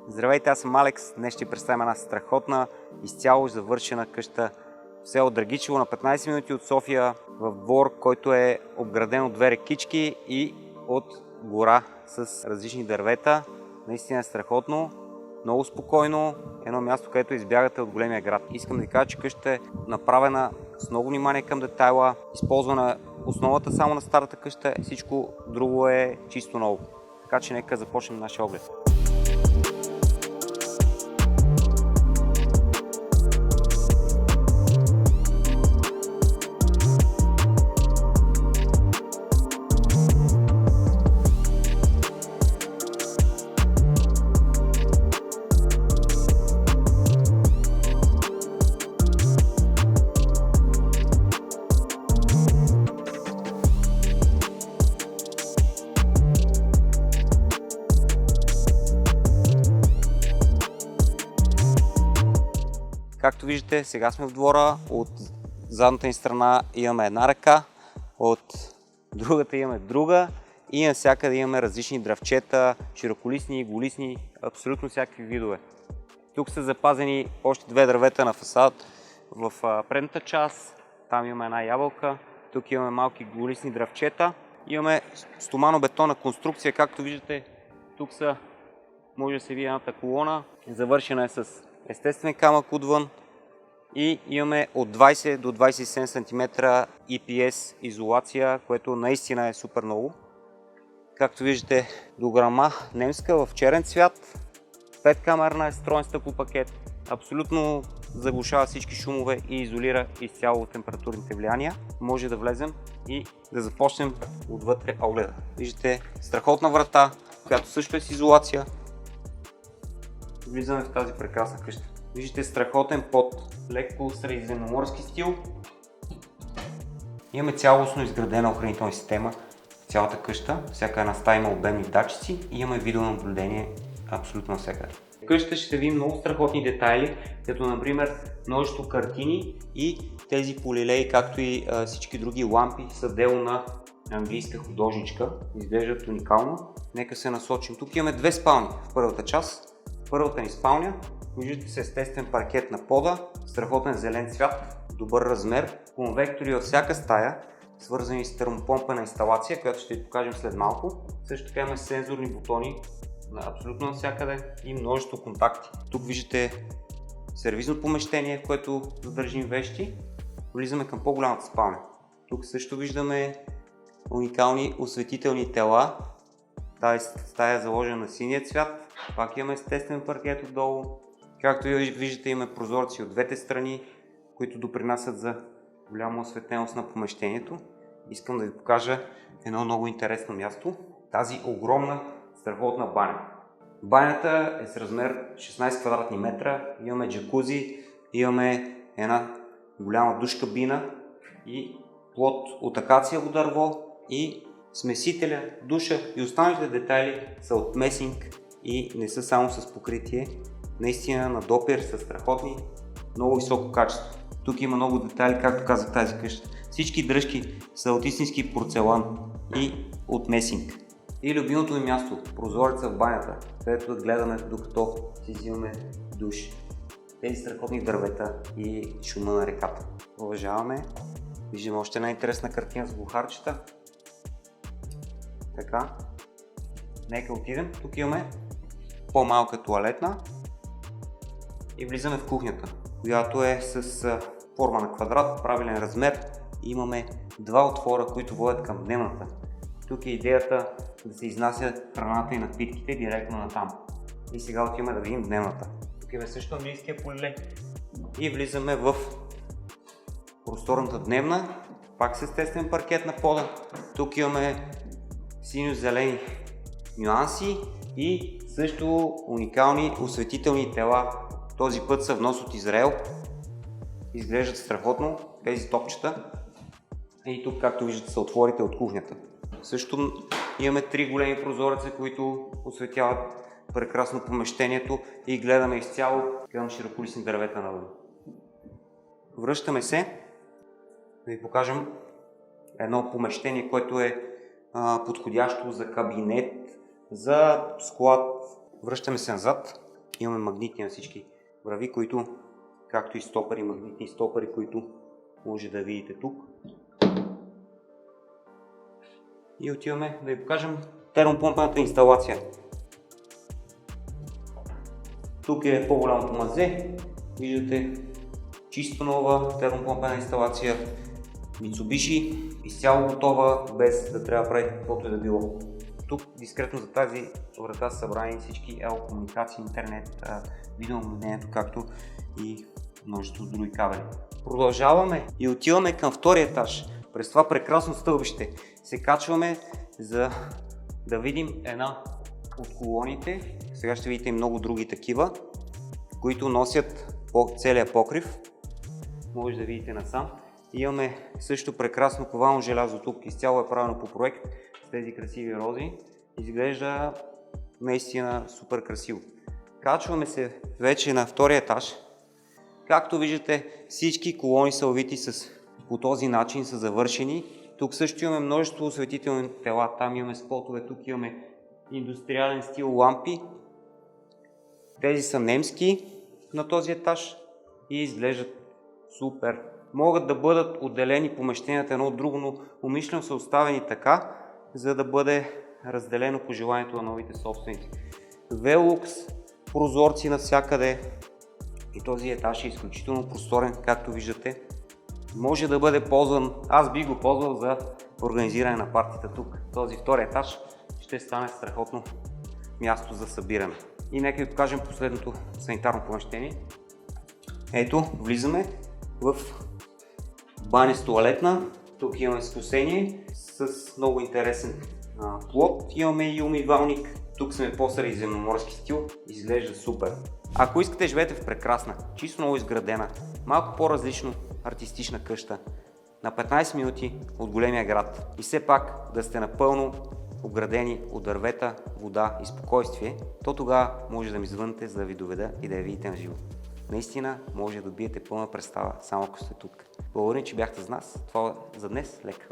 Здравейте, аз съм Алекс. Днес ще представим една страхотна, изцяло завършена къща в село Драгичево на 15 минути от София, в двор, който е обграден от две рекички и от гора с различни дървета. Наистина е страхотно, много спокойно, едно място, където избягате от големия град. Искам да ви кажа, че къщата е направена с много внимание към детайла, използвана основата само на старата къща, всичко друго е чисто ново. Така че нека започнем нашия оглед. Както виждате, сега сме в двора. От задната ни страна имаме една река, от другата имаме друга и навсякъде имаме различни дръвчета, широколистни, голистни, абсолютно всякакви видове. Тук са запазени още две дървета на фасад. В предната част там имаме една ябълка, тук имаме малки голистни дръвчета. Имаме стомано-бетонна конструкция, както виждате. Тук може да се види едната колона, завършена е с естествен камък отвън и имаме от 20 до 27 см EPS изолация, което наистина е супер много. Както виждате, дограма немска в черен цвят, 5-камерна е строен стъклопакет, абсолютно заглушава всички шумове и изолира изцяло температурните влияния. Може да влезем и да започнем отвътре огледа. Виждате страхотна врата, която също е с изолация. Влизаме в тази прекрасна къща. Виждате страхотен под, леко средиземноморски стил. Имаме цялостно изградена охранителна система в цялата къща. Всяка една стая има обемни датчици и имаме видеонаблюдение абсолютно навсякъде. В къщата ще видим много страхотни детайли, като например множество картини и тези полилеи, както и всички други лампи са дело на английска художничка. Изглеждат уникално. Нека се насочим. Тук имаме две спални в първата част. Първата ни спалня, виждате се естествен паркет на пода, страхотен зелен цвят, добър размер, конвектори във всяка стая, свързани с термопомпена инсталация, която ще ви покажем след малко. Също така имаме сензорни бутони абсолютно навсякъде и множество контакти. Тук виждате сервизно помещение, в което задържим вещи. Влизаме към по-голямата спалня. Тук също виждаме уникални осветителни тела. Тази стая е заложена на синия цвят. Пак имаме естествен паркет отдолу. Както виждате, имаме прозорци от двете страни, които допринасят за голяма осветеност на помещението. Искам да ви покажа едно много интересно място. Тази огромна, страхотна баня. Банята е с размер 16 квадратни метра. Имаме джакузи, имаме една голяма душ кабина и плод от акациево дърво и смесителя, душа и останалите детайли са от месинг и не са само с покритие. Наистина на допир са страхотни, много високо качество. Тук има много детайли, както казах тази къща. Всички дръжки са от истински порцелан и от месинг. И любимото ми място, прозореца в банята, където да гледаме докато си взимаме душ. Тези страхотни дървета и шума на реката. Уважаваме. Виждаме още една интересна картина с глухарчета. Така, нека отидем. Тук имаме по-малка тоалетна и влизаме в кухнята, която е с форма на квадрат, правилен размер. Имаме два отвора, които водят към дневната. Тук е идеята да се изнася храната и напитките директно на там. И сега отиваме да видим дневната. Тук имаме също английския полилей и влизаме в просторната дневна, пак с естествен паркет на пода. Тук имаме синьо-зелени нюанси и също уникални осветителни тела. Този път са внос от Израел. Изглеждат страхотно тези топчета. И тук, както виждате, са отворите от кухнята. Също имаме три големи прозореца, които осветяват прекрасно помещението и гледаме изцяло към широколистни дървета навън. Връщаме се да ви покажем едно помещение, което е подходящо за кабинет, за склад. Връщаме се назад. Имаме магнитни на всички врави, които, както и стопери, магнитни стопери, които може да видите тук. И отиваме да ви покажем термопомпената инсталация. Тук е по-голямото мазе. Виждате чисто нова термопомпена инсталация. Mitsubishi, изцяло готова, без да трябва да прави каквото и да било. Тук дискретно за тази врата са събрани всички комуникации, интернет, видеонаблюдението, както и множество други кабели. Продължаваме и отиваме към втория етаж. През това прекрасно стълбище се качваме, за да видим една от колоните. Сега ще видите и много други такива, които носят по целия покрив. Може да видите насам. Имаме също прекрасно ковално желязо тук. Изцяло е правено по проект с тези красиви рози. Изглежда наистина супер красиво. Качваме се вече на втория етаж. Както виждате, всички колони са увити по този начин, са завършени. Тук също имаме множество осветителни тела. Там имаме спотове, тук имаме индустриален стил лампи. Тези са немски на този етаж и изглеждат супер. Могат да бъдат отделени помещенията едно от друго, но умишлено са оставени така, за да бъде разделено по желанието на новите собственици. Велукс, прозорци навсякъде и този етаж е изключително просторен, както виждате. Може да бъде ползван, аз бих го ползвал за организиране на партията тук. Този втори етаж ще стане страхотно място за събиране. И нека ви покажем последното санитарно помещение. Ето, влизаме в баня с тоалетна. Тук имаме скосение с много интересен плот. Имаме и умивалник. Тук сме по-средиземноморски стил. Изглежда супер. Ако искате да живеете в прекрасна, чисто много изградена, малко по-различно артистична къща на 15 минути от големия град и все пак да сте напълно оградени от дървета, вода и спокойствие, то тогава може да ми звънете, за да ви доведа и да я видите на живо. Наистина може да добиете пълна представа, само ако сте тук. Благодаря, че бяхте с нас. Това за днес. Лека!